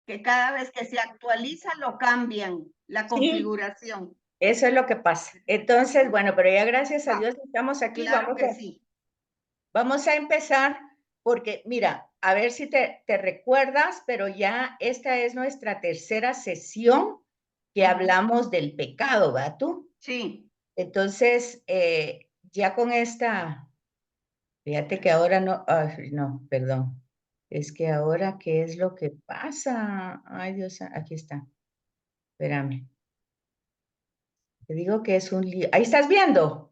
que cada vez que se actualiza lo cambian, la Sí, configuración. eso es lo que pasa. Entonces, bueno, pero ya gracias a Dios estamos aquí. Claro que sí. Vamos a empezar porque, mira, a ver si te recuerdas, pero ya esta es nuestra tercera sesión que Ujú. hablamos del pecado, ¿va tú? Sí, Entonces, ya con esta, fíjate que ahora no, ay, no, perdón. Es que ahora, ¿qué es lo que pasa? Ay, Dios, aquí está. Espérame. Te digo que es un lío. Ahí estás viendo.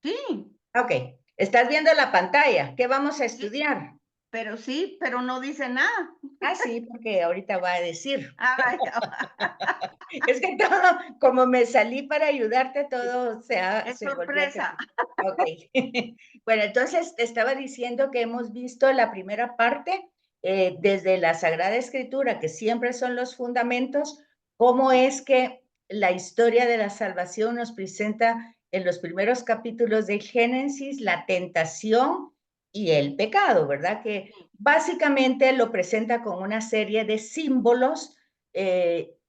sí, Ok. Estás viendo la pantalla. ¿Qué vamos a sí, estudiar? sí, pero no dice nada. Ah, sí, porque ahorita va a decir. Ah, vaya, Es que todo, como me salí para ayudarte, sí, todo es se volvió a sorpresa. quedar. Okey. Bueno, entonces, te estaba diciendo que hemos visto la primera parte, desde la Sagrada Escritura, que siempre son los fundamentos, cómo es que la historia de la salvación nos presenta en los primeros capítulos de Génesis la tentación y el pecado, ¿verdad? Que básicamente lo presenta con una serie de símbolos,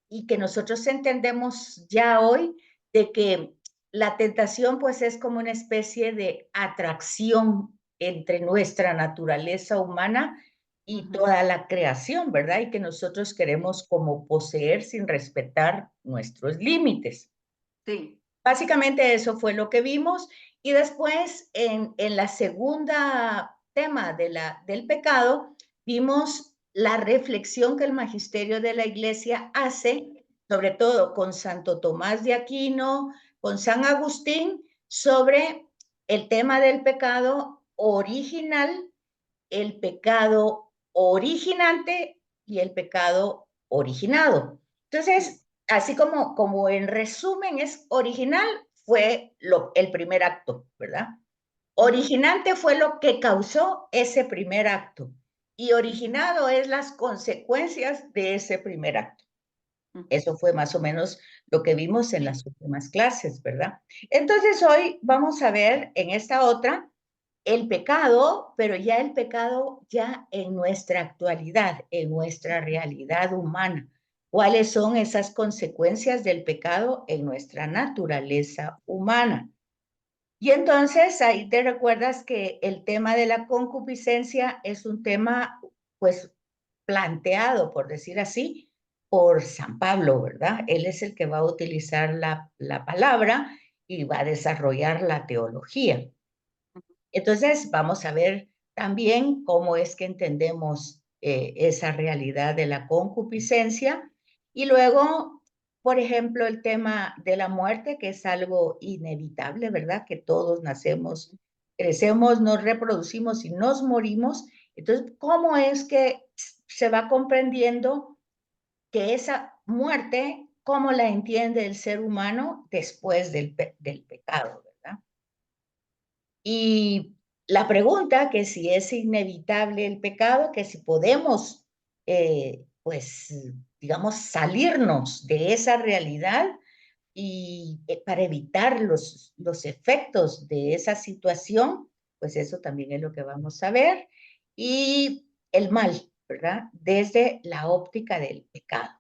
y que nosotros entendemos ya hoy de que la tentación pues es como una especie de atracción entre nuestra naturaleza humana y Ujú, toda la creación, ¿verdad? Y que nosotros queremos como poseer sin respetar nuestros límites. sí, Básicamente eso fue lo que vimos y después en la segunda tema de del pecado vimos la reflexión que el magisterio de la iglesia hace, sobre todo con Santo Tomás de Aquino, con San Agustín, sobre el tema del pecado original, el pecado originante y el pecado originado. sí, Entonces, así como en resumen es original, fue el primer acto, ¿verdad? ujú, Originante fue lo que causó ese primer acto y ujú, originado es las consecuencias de ese primer acto. ujú, Eso fue más o menos lo que vimos en sí, las últimas clases, ¿verdad? Entonces, hoy vamos a ver en esta otra el pecado, pero ya el pecado ya en nuestra actualidad, en nuestra realidad humana. ¿Cuáles son esas consecuencias del pecado en nuestra naturaleza humana? Y entonces ahí te recuerdas que el tema de la concupiscencia es un tema, pues, planteado, por decir así, por San Pablo, ¿verdad? Él es el que va a utilizar la palabra y va a desarrollar la teología. Entonces, vamos a ver también cómo es que entendemos esa realidad de la concupiscencia y luego, por ejemplo, el tema de la muerte, que es algo inevitable, ¿verdad? Que todos nacemos, crecemos, nos reproducimos y nos morimos. Entonces, ¿cómo es que se va comprendiendo que esa muerte, cómo la entiende el ser humano después del pecado, ¿verdad? Y la pregunta que si es inevitable el pecado, que si podemos, pues, digamos, salirnos de esa realidad y para evitar los efectos de esa situación, pues eso también es lo que vamos a ver. Y el mal, ¿verdad? Desde la óptica del pecado.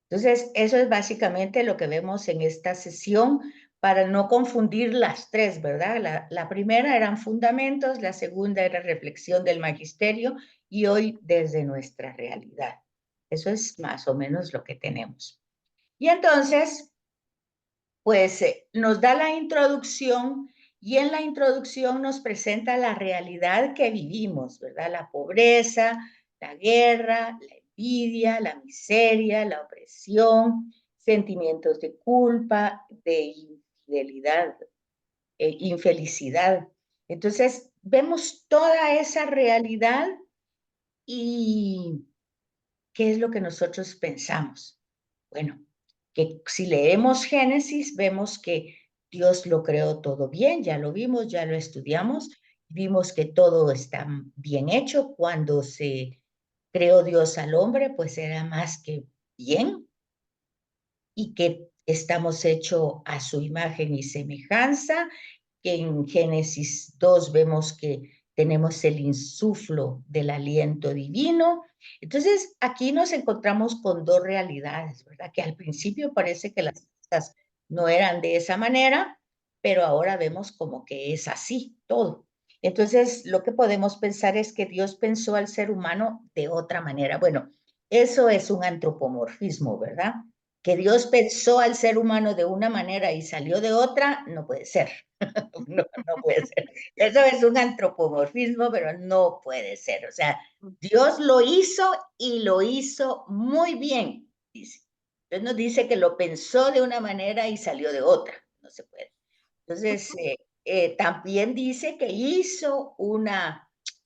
Entonces, eso es básicamente lo que vemos en esta sesión para no confundir las tres, ¿verdad? La primera eran fundamentos, la segunda era reflexión del magisterio y hoy desde nuestra realidad. Eso es más o menos lo que tenemos. Y entonces, pues nos da la introducción y en la introducción nos presenta la realidad que vivimos, ¿verdad? La pobreza, la guerra, la envidia, la miseria, la opresión, sentimientos de culpa, de infidelidad, infelicidad. Entonces, vemos toda esa realidad y ¿qué es lo que nosotros pensamos? Bueno, que si leemos Génesis, vemos que Dios lo creó todo bien, ya lo vimos, ya lo estudiamos, vimos que todo está bien hecho. Cuando se creó Dios al hombre, pues era más que bien y que estamos hechos a su imagen y semejanza, que en Génesis 2 vemos que tenemos el insuflo del aliento divino. Entonces, aquí nos encontramos con dos realidades, ¿verdad? Que al principio parece que las cosas no eran de esa manera, pero ahora vemos como que es así todo. Entonces, lo que podemos pensar es que Dios pensó al ser humano de otra manera. Bueno, eso es un antropomorfismo, ¿verdad? Que Dios pensó al ser humano de una manera y salió de otra, no puede ser. No, no puede ser. Eso es un antropomorfismo, pero no puede ser. O sea, Dios lo hizo y lo hizo muy bien, dice. Entonces nos dice que lo pensó de una manera y salió de otra. No se puede. Entonces, también dice que hizo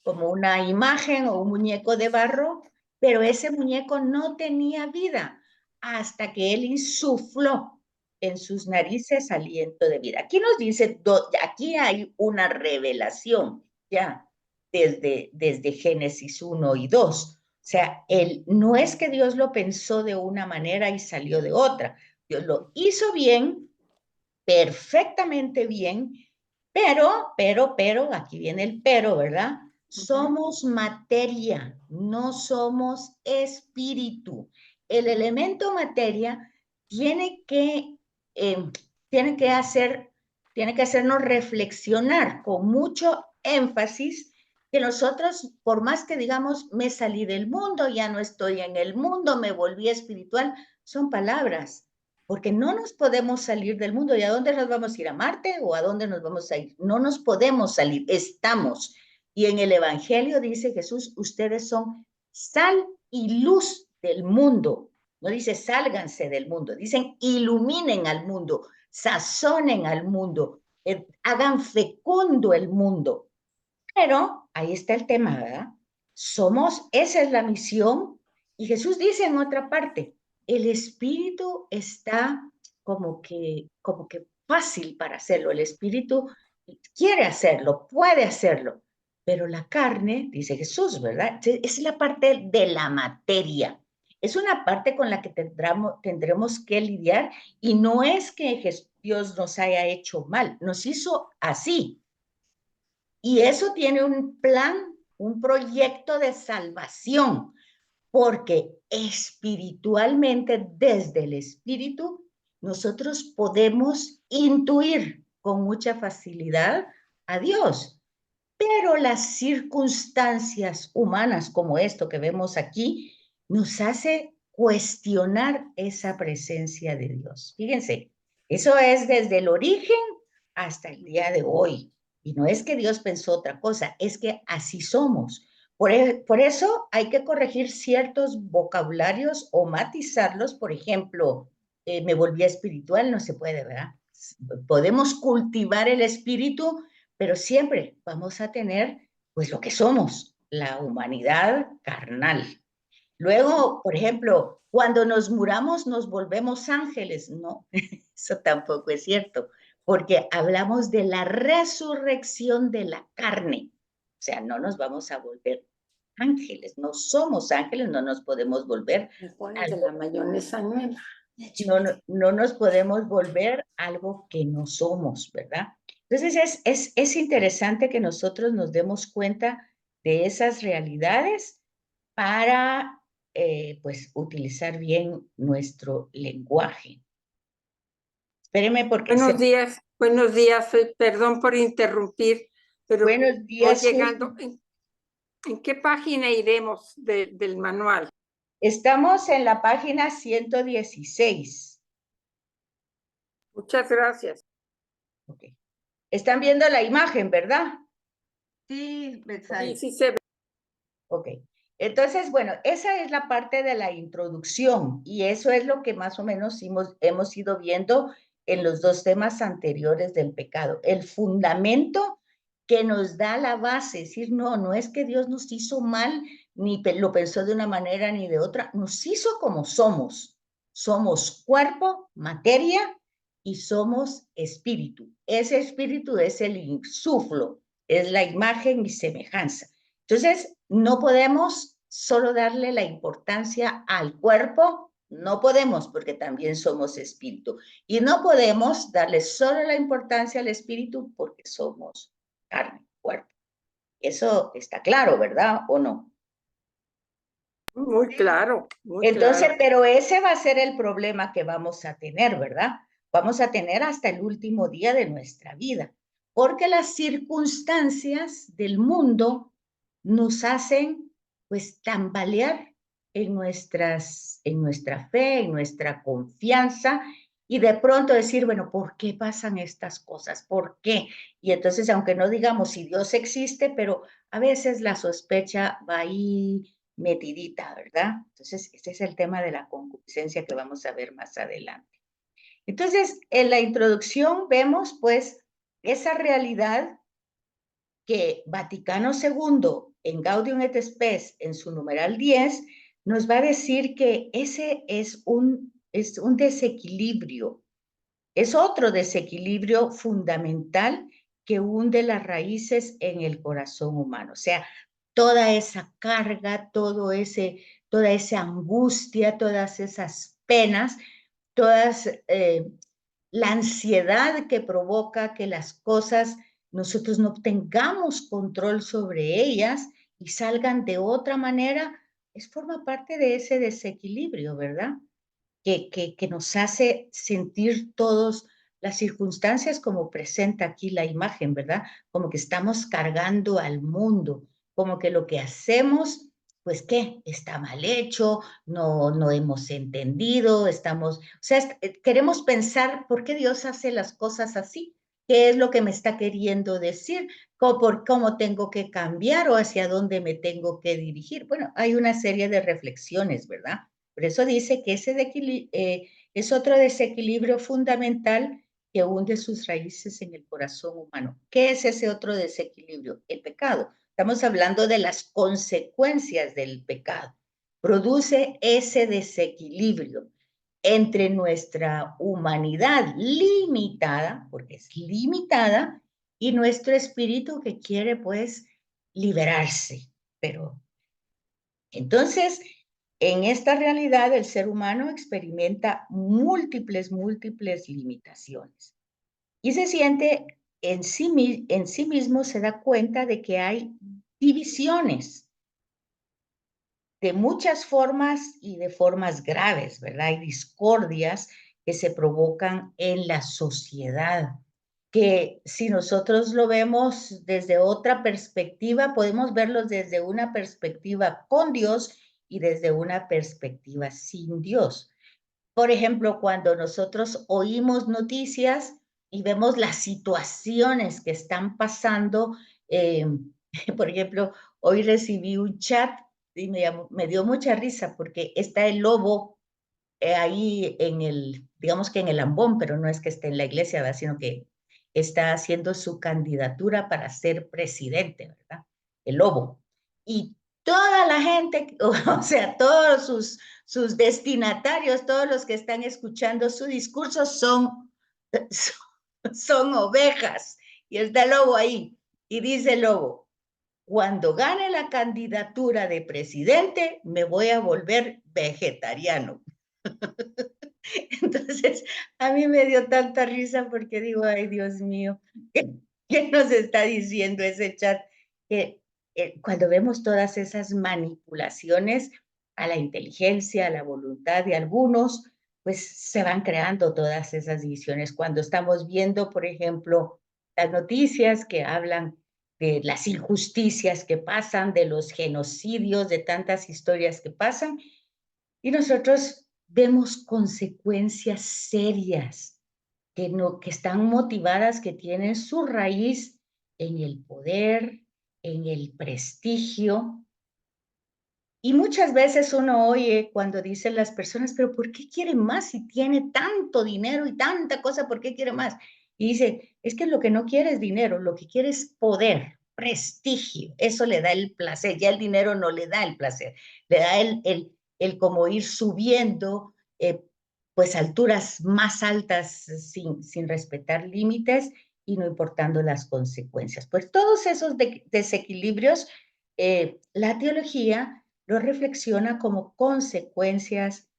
como una imagen o un muñeco de barro, pero ese muñeco no tenía vida hasta que él insufló en sus narices aliento de vida. Aquí nos dice, aquí hay una revelación ya desde Génesis 1 y 2. O sea, no es que Dios lo pensó de una manera y salió de otra. Dios lo hizo bien, perfectamente bien, pero, aquí viene el pero, ¿verdad? Somos materia, no somos espíritu. El elemento materia tiene que, eh, tiene que hacer, tiene que hacernos reflexionar con mucho énfasis que nosotros, por más que digamos, me salí del mundo, ya no estoy en el mundo, me volví espiritual, son palabras, porque no nos podemos salir del mundo. ¿Y a dónde nos vamos a ir? ¿A Marte o a dónde nos vamos a ir? No nos podemos salir, estamos. Y en el Evangelio dice Jesús, ustedes son sal y luz del mundo. No dice sálganse del mundo, dicen iluminen al mundo, sazonen al mundo, hagan fecundo el mundo. Pero ahí está el tema, ¿verdad? Esa es la misión. Y Jesús dice en otra parte, el espíritu está como que fácil para hacerlo. El espíritu quiere hacerlo, puede hacerlo. Pero la carne, dice Jesús, ¿verdad? Es la parte de la materia. Es una parte con la que tendremos que lidiar y no es que Dios nos haya hecho mal, nos hizo así. Y eso tiene un plan, un proyecto de salvación, porque espiritualmente, desde el espíritu, nosotros podemos intuir con mucha facilidad a Dios. Pero las circunstancias humanas como esto que vemos aquí nos hace cuestionar esa presencia de Dios. Fíjense, eso es desde el origen hasta el día de hoy. Y no es que Dios pensó otra cosa, es que así somos. Por eso hay que corregir ciertos vocabularios o matizarlos. Por ejemplo, me volví espiritual, no se puede, ¿verdad? Podemos cultivar el espíritu, pero siempre vamos a tener pues lo que somos, la humanidad carnal. Luego, por ejemplo, cuando nos muramos nos volvemos ángeles. No, eso tampoco es cierto, porque hablamos de la resurrección de la carne. O sea, no nos vamos a volver ángeles, no somos ángeles, no nos podemos volver De la mayonesa nueva. no nos podemos volver algo que no somos, ¿verdad? Entonces es interesante que nosotros nos demos cuenta de esas realidades para pues utilizar bien nuestro lenguaje. Espéreme porque Buenos días, perdón por interrumpir, pero buenos días. voy llegando. ¿En qué página iremos del manual? Estamos en la página 116. Muchas gracias. Okay. Están viendo la imagen, ¿verdad? Sí, Betsaida. Sí, se ve. Ok. Entonces, bueno, esa es la parte de la introducción y eso es lo que más o menos hemos ido viendo en los dos temas anteriores del pecado. El fundamento que nos da la base, es decir, no es que Dios nos hizo mal, ni lo pensó de una manera ni de otra, nos hizo como somos. Somos cuerpo, materia y somos espíritu. Ese espíritu es el insuflo, es la imagen y semejanza. Entonces, no podemos solo darle la importancia al cuerpo, no podemos porque también somos espíritu. Y no podemos darle solo la importancia al espíritu porque somos carne, cuerpo. Eso está claro, ¿verdad? ¿O no? Muy claro, muy Entonces, claro. pero ese va a ser el problema que vamos a tener, ¿verdad? Vamos a tener hasta el último día de nuestra vida, porque las circunstancias del mundo nos hacen, pues, tambalear en nuestra fe, en nuestra confianza, y de pronto decir, bueno, ¿por qué pasan estas cosas? ¿Por qué? Y entonces, aunque no digamos si Dios existe, pero a veces la sospecha va ahí metidita, ¿verdad? Entonces, este es el tema de la concupiscencia que vamos a ver más adelante. Entonces, en la introducción vemos, pues, esa realidad que Vaticano II, en Gaudium et Spes, en su numeral 10, nos va a decir que ese es un desequilibrio, es otro desequilibrio fundamental que hunde las raíces en el corazón humano. O sea, toda esa carga, toda esa angustia, todas esas penas, todas la ansiedad que provoca que las cosas nosotros no tengamos control sobre ellas y salgan de otra manera, forma parte de ese desequilibrio, ¿verdad? Que nos hace sentir todos las circunstancias como presenta aquí la imagen, ¿verdad? Como que estamos cargando al mundo, como que lo que hacemos, pues, ¿qué? Está mal hecho, no hemos entendido, o sea, queremos pensar por qué Dios hace las cosas así, qué es lo que me está queriendo decir, cómo tengo que cambiar o hacia dónde me tengo que dirigir. Bueno, hay una serie de reflexiones, ¿verdad? Por eso dice que es otro desequilibrio fundamental que hunde sus raíces en el corazón humano. ¿Qué es ese otro desequilibrio? El pecado. Estamos hablando de las consecuencias del pecado. Produce ese desequilibrio entre nuestra humanidad limitada, porque es limitada, y nuestro espíritu que quiere, pues, liberarse. Pero entonces, en esta realidad, el ser humano experimenta múltiples limitaciones y se siente en sí mismo, se da cuenta de que hay divisiones de muchas formas y de formas graves, ¿verdad? Hay discordias que se provocan en la sociedad, que si nosotros lo vemos desde otra perspectiva, podemos verlos desde una perspectiva con Dios y desde una perspectiva sin Dios. Por ejemplo, cuando nosotros oímos noticias y vemos las situaciones que están pasando, eh, por ejemplo, hoy recibí un chat y me dio mucha risa porque está el lobo ahí digamos que en el ambón, pero no es que esté en la iglesia, ¿verdad? Sino que está haciendo su candidatura para ser presidente, ¿verdad? El lobo. Y toda la gente, o sea, todos sus destinatarios, todos los que están escuchando su discurso son ovejas. Y está el lobo ahí. Y dice el lobo, cuando gane la candidatura de presidente, me voy a volver vegetariano. Entonces, a mí me dio tanta risa porque digo, ay, Dios mío, ¿qué nos está diciendo ese chat? Que cuando vemos todas esas manipulaciones a la inteligencia, a la voluntad de algunos, pues se van creando todas esas divisiones. Cuando estamos viendo, por ejemplo, las noticias que hablan de las injusticias que pasan, de los genocidios, de tantas historias que pasan, y nosotros vemos consecuencias serias que están motivadas, que tienen su raíz en el poder, en el prestigio. Y muchas veces uno oye cuando dicen las personas, pero ¿por qué quiere más si tiene tanto dinero y tanta cosa? ¿Por qué quiere más? Y dice, es que lo que no quiere es dinero, lo que quiere es poder, prestigio. Eso le da el placer, ya el dinero no le da el placer, le da el como ir subiendo, pues alturas más altas sin respetar límites y no importando las consecuencias. Pues todos esos desequilibrios, la teología lo reflexiona como consecuencias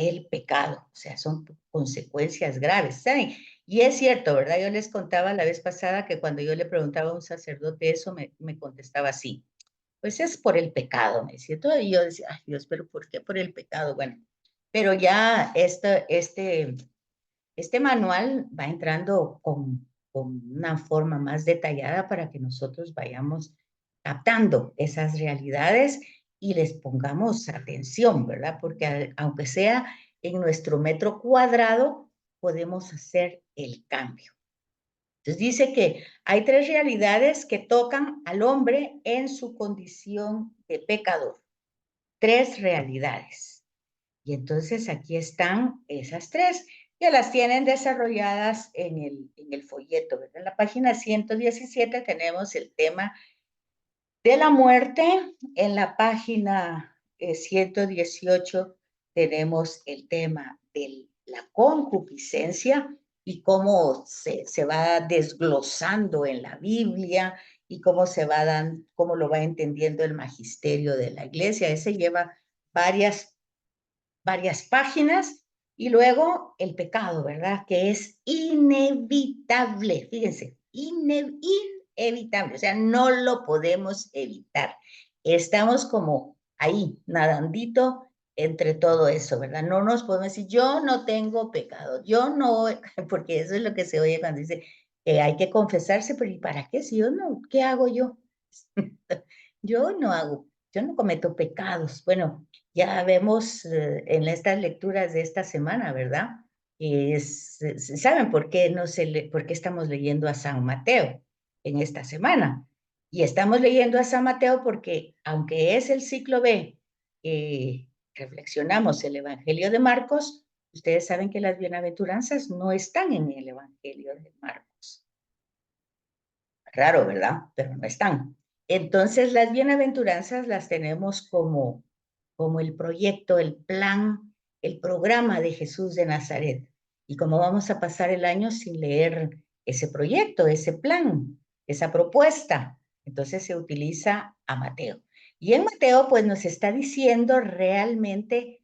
del pecado, o sea, son consecuencias graves, ¿saben? Y es cierto, ¿verdad? Yo les contaba la vez pasada que cuando yo le preguntaba a un sacerdote eso, me contestaba así, pues es por el pecado, me decía todo, y yo decía, ay Dios, pero ¿por qué por el pecado? Bueno, pero ya este manual va entrando con una forma más detallada para que nosotros vayamos captando esas realidades y les pongamos atención, ¿verdad? Porque aunque sea en nuestro metro cuadrado, podemos hacer el cambio. Entonces dice que hay 3 realidades que tocan al hombre en su condición de pecador. 3 realidades. Y entonces aquí están esas 3. Ya las tienen desarrolladas en el folleto, ¿verdad? En la página 117 tenemos el tema de la muerte. En la página 118 tenemos el tema de la concupiscencia y cómo se va desglosando en la Biblia y cómo cómo lo va entendiendo el magisterio de la iglesia. Ese lleva varias páginas. Y luego el pecado, ¿verdad? Que es inevitable, fíjense, inevitable, o sea, no lo podemos evitar. Estamos como ahí, nadandito entre todo eso, ¿verdad? No nos podemos decir, yo no tengo pecado, yo no, porque eso es lo que se oye cuando dice que hay que confesarse, pero ¿y para qué? Si yo no, ¿qué hago yo? Yo no cometo pecados. Bueno, ya vemos en estas lecturas de esta semana, ¿verdad? ¿Saben por qué, por qué estamos leyendo a San Mateo en esta semana? Y estamos leyendo a San Mateo porque, aunque es el ciclo B, reflexionamos el Evangelio de Marcos, ustedes saben que las bienaventuranzas no están en el Evangelio de Marcos. Raro, ¿verdad? Pero no están. Entonces, las bienaventuranzas las tenemos como el proyecto, el plan, el programa de Jesús de Nazaret. Y como vamos a pasar el año sin leer ese proyecto, ese plan, esa propuesta, entonces se utiliza a Mateo. Y en Mateo, pues nos está diciendo realmente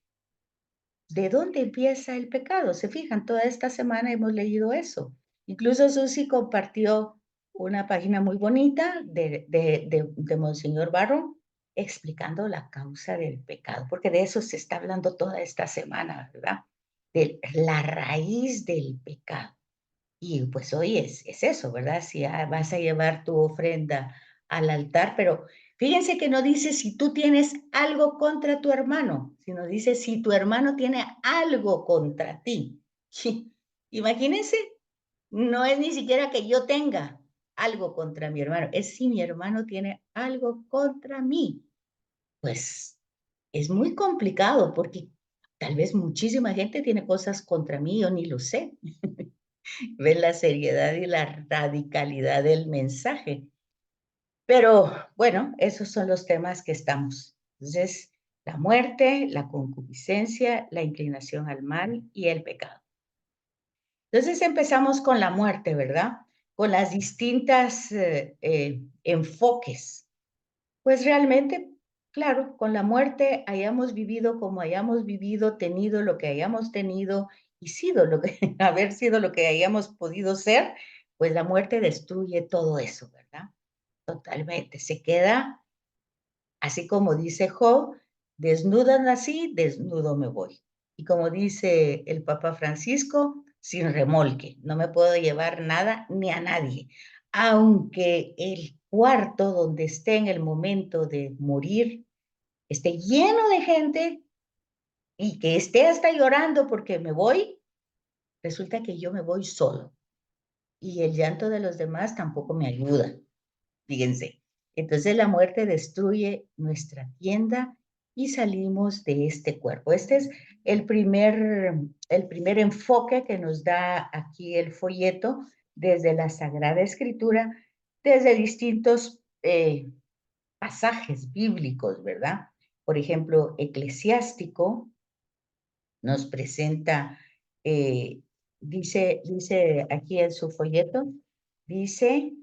de dónde empieza el pecado. Se fijan, toda esta semana hemos leído eso. Incluso Susi compartió una página muy bonita de Monseñor Barro explicando la causa del pecado, porque de eso se está hablando toda esta semana, ¿verdad? De la raíz del pecado. Y pues hoy es eso, ¿verdad? Si vas a llevar tu ofrenda al altar, pero fíjense que no dice si tú tienes algo contra tu hermano, sino dice si tu hermano tiene algo contra ti. Imagínense, no es ni siquiera que yo tenga algo contra mi hermano, es si mi hermano tiene algo contra mí. Pues es muy complicado porque tal vez muchísima gente tiene cosas contra mí, yo ni lo sé. Ven la seriedad y la radicalidad del mensaje. Pero bueno, esos son los temas que estamos. Entonces, la muerte, la concupiscencia, la inclinación al mal y el pecado. Entonces empezamos con la muerte, ¿verdad? Con las distintas enfoques. Pues realmente, claro, con la muerte hayamos vivido como hayamos vivido, tenido lo que hayamos tenido y sido lo que, haber sido lo que hayamos podido ser, pues la muerte destruye todo eso, ¿verdad? Totalmente. Se queda, así como dice Job, desnuda nací, desnudo me voy. Y como dice el Papa Francisco, sin remolque, no me puedo llevar nada ni a nadie. Aunque el cuarto donde esté en el momento de morir esté lleno de gente y que esté hasta llorando porque me voy, resulta que yo me voy solo. Y el llanto de los demás tampoco me ayuda, fíjense. Entonces la muerte destruye nuestra tienda y salimos de este cuerpo. Este es el primer enfoque que nos da aquí el folleto desde la Sagrada Escritura, desde distintos pasajes bíblicos, ¿verdad? Por ejemplo, Eclesiástico nos presenta, dice aquí en su folleto, dice,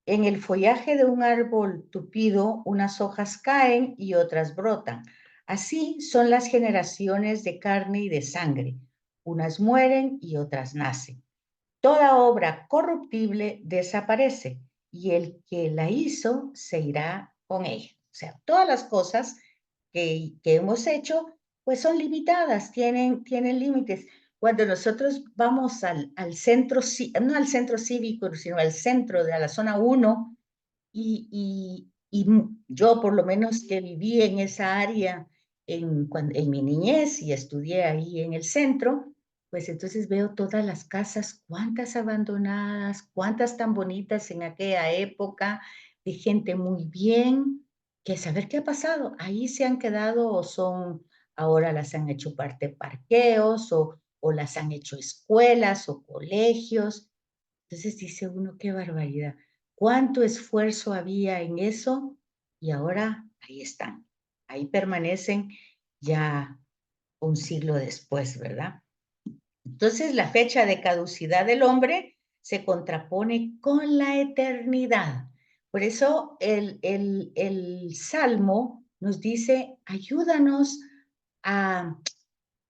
en el follaje de un árbol tupido, unas hojas caen y otras brotan. Así son las generaciones de carne y de sangre. Unas mueren y otras nacen. Toda obra corruptible desaparece y el que la hizo se irá con ella. O sea, todas las cosas que hemos hecho, pues son limitadas, tienen límites. Cuando nosotros vamos al centro, no al centro cívico, sino al centro de la zona 1, y yo por lo menos que viví en esa área en mi niñez y estudié ahí en el centro, pues entonces veo todas las casas, cuántas abandonadas, cuántas tan bonitas en aquella época, de gente muy bien, que saber qué ha pasado, ahí se han quedado o son, ahora las han hecho parte parqueos o las han hecho escuelas o colegios. Entonces dice uno, qué barbaridad, cuánto esfuerzo había en eso y ahora ahí están, ahí permanecen ya un siglo después, ¿verdad? Entonces la fecha de caducidad del hombre se contrapone con la eternidad. Por eso el Salmo nos dice, ayúdanos a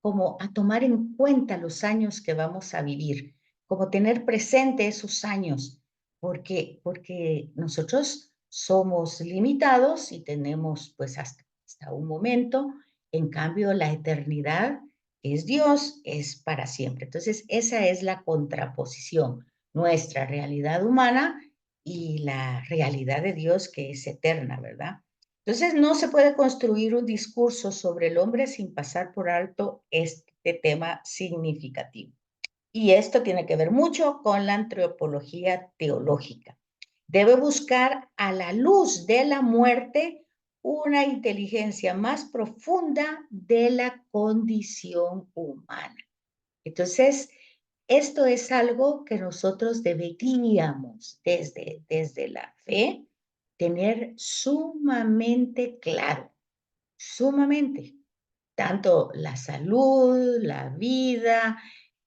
como a tomar en cuenta los años que vamos a vivir, como tener presente esos años, porque nosotros somos limitados y tenemos pues hasta un momento, en cambio la eternidad es Dios, es para siempre. Entonces esa es la contraposición, nuestra realidad humana y la realidad de Dios que es eterna, ¿verdad? Entonces, no se puede construir un discurso sobre el hombre sin pasar por alto este tema significativo. Y esto tiene que ver mucho con la antropología teológica. Debe buscar a la luz de la muerte una inteligencia más profunda de la condición humana. Entonces, esto es algo que nosotros deberíamos desde la fe tener sumamente claro, sumamente. Tanto la salud, la vida,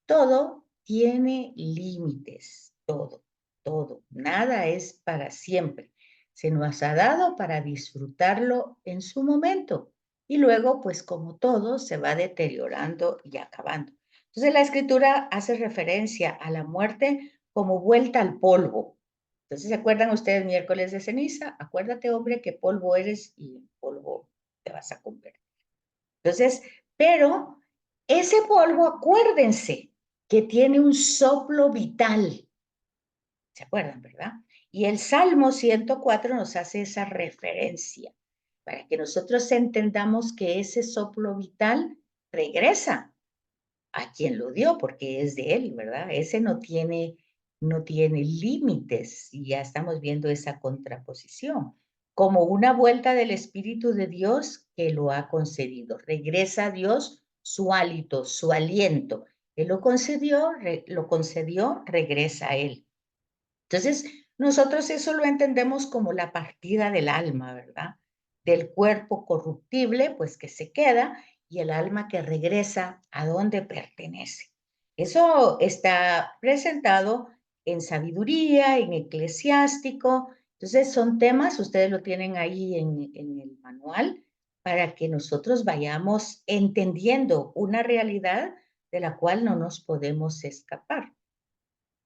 todo tiene límites, todo. Nada es para siempre. Se nos ha dado para disfrutarlo en su momento y luego, pues como todo, se va deteriorando y acabando. Entonces la escritura hace referencia a la muerte como vuelta al polvo. Entonces, ¿se acuerdan ustedes miércoles de ceniza? Acuérdate, hombre, que polvo eres y en polvo te vas a convertir. Entonces, pero ese polvo, acuérdense que tiene un soplo vital. ¿Se acuerdan, verdad? Y el Salmo 104 nos hace esa referencia para que nosotros entendamos que ese soplo vital regresa a quien lo dio, porque es de él, ¿verdad? Ese no tiene límites y ya estamos viendo esa contraposición, como una vuelta del Espíritu de Dios que lo ha concedido. Regresa a Dios su hálito, su aliento. Él lo concedió, regresa a él. Entonces, nosotros eso lo entendemos como la partida del alma, ¿verdad? Del cuerpo corruptible, pues que se queda, y el alma que regresa a donde pertenece. Eso está presentado en sabiduría, en eclesiástico. Entonces, son temas, ustedes lo tienen ahí en el manual, para que nosotros vayamos entendiendo una realidad de la cual no nos podemos escapar.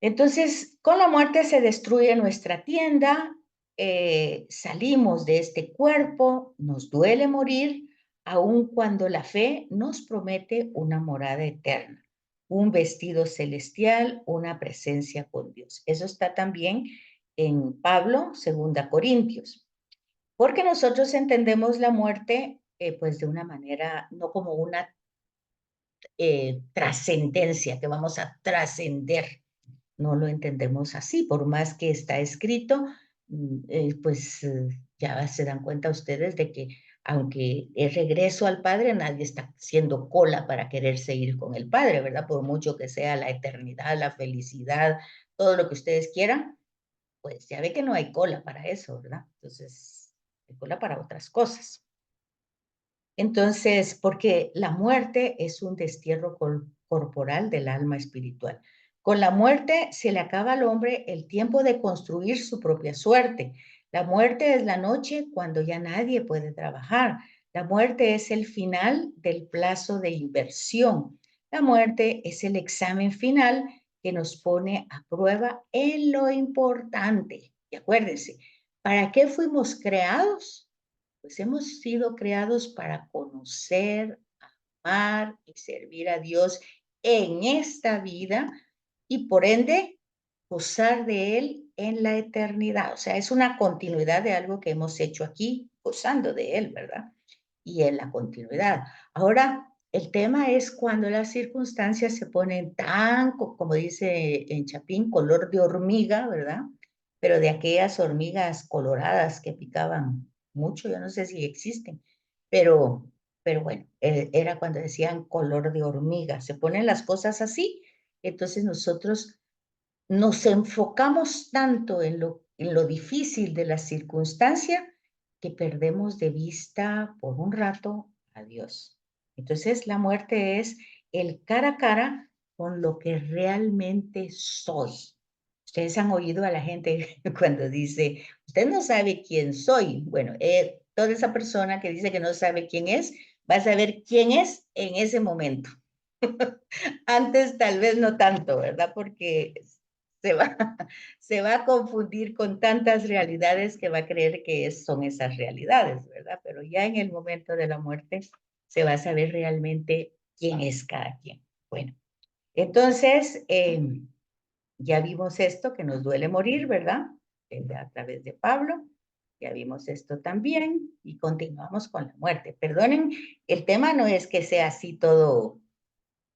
Entonces, con la muerte se destruye nuestra tienda, salimos de este cuerpo, nos duele morir, aun cuando la fe nos promete una morada eterna, un vestido celestial, una presencia con Dios. Eso está también en Pablo, 2 Corintios, porque nosotros entendemos la muerte pues de una manera, no como una trascendencia, que vamos a trascender, no lo entendemos así, por más que está escrito, pues ya se dan cuenta ustedes de que aunque es regreso al Padre, nadie está haciendo cola para quererse ir con el Padre, ¿verdad? Por mucho que sea la eternidad, la felicidad, todo lo que ustedes quieran, pues ya ve que no hay cola para eso, ¿verdad? Entonces, hay cola para otras cosas. Entonces, porque la muerte es un destierro corporal del alma espiritual. Con la muerte se le acaba al hombre el tiempo de construir su propia suerte. La muerte es la noche cuando ya nadie puede trabajar. La muerte es el final del plazo de inversión. La muerte es el examen final que nos pone a prueba en lo importante. Y acuérdense, ¿para qué fuimos creados? Pues hemos sido creados para conocer, amar y servir a Dios en esta vida y por ende gozar de Él en la eternidad. O sea, es una continuidad de algo que hemos hecho aquí, gozando de Él, ¿verdad? Y en la continuidad. Ahora, el tema es cuando las circunstancias se ponen tan, como dice en Chapín, color de hormiga, ¿verdad? Pero de aquellas hormigas coloradas que picaban mucho, yo no sé si existen, pero, pero bueno, era cuando decían color de hormiga. Se ponen las cosas así, entonces nosotros nos enfocamos tanto en lo difícil de la circunstancia que perdemos de vista por un rato a Dios. Entonces la muerte es el cara a cara con lo que realmente soy. Ustedes han oído a la gente cuando dice, usted no sabe quién soy. Bueno, toda esa persona que dice que no sabe quién es, va a saber quién es en ese momento. Antes tal vez no tanto, ¿verdad? Porque se va, se va a confundir con tantas realidades que va a creer que son esas realidades, ¿verdad? Pero ya en el momento de la muerte se va a saber realmente quién es cada quien. Bueno, entonces ya vimos esto, que nos duele morir, ¿verdad? A través de Pablo. Ya vimos esto también y continuamos con la muerte. Perdonen, el tema no es que sea así todo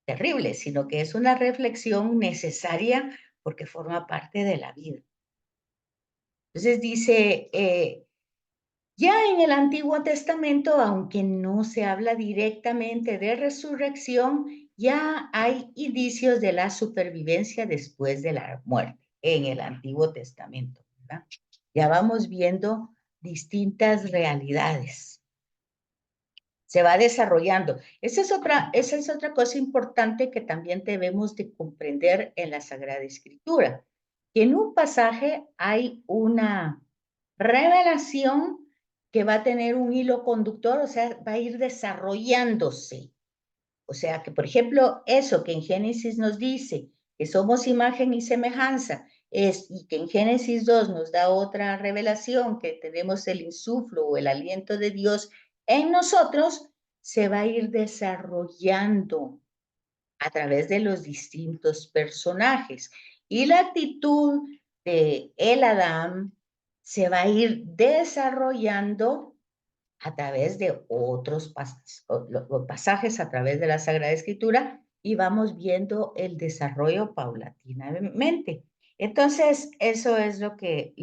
terrible, sino que es una reflexión necesaria porque forma parte de la vida. Entonces dice, ya en el Antiguo Testamento, aunque no se habla directamente de resurrección, ya hay indicios de la supervivencia después de la muerte en el Antiguo Testamento, ¿verdad? Ya vamos viendo distintas realidades. Se va desarrollando. Esa es otra cosa importante que también debemos de comprender en la Sagrada Escritura, que en un pasaje hay una revelación que va a tener un hilo conductor, o sea, va a ir desarrollándose. O sea, que por ejemplo, eso que en Génesis nos dice que somos imagen y semejanza, y que en Génesis 2 nos da otra revelación, que tenemos el insuflo o el aliento de Dios en nosotros, se va a ir desarrollando a través de los distintos personajes. Y la actitud de el Adán se va a ir desarrollando a través de otros pasajes, a través de la Sagrada Escritura, y vamos viendo el desarrollo paulatinamente. Entonces, eso es lo que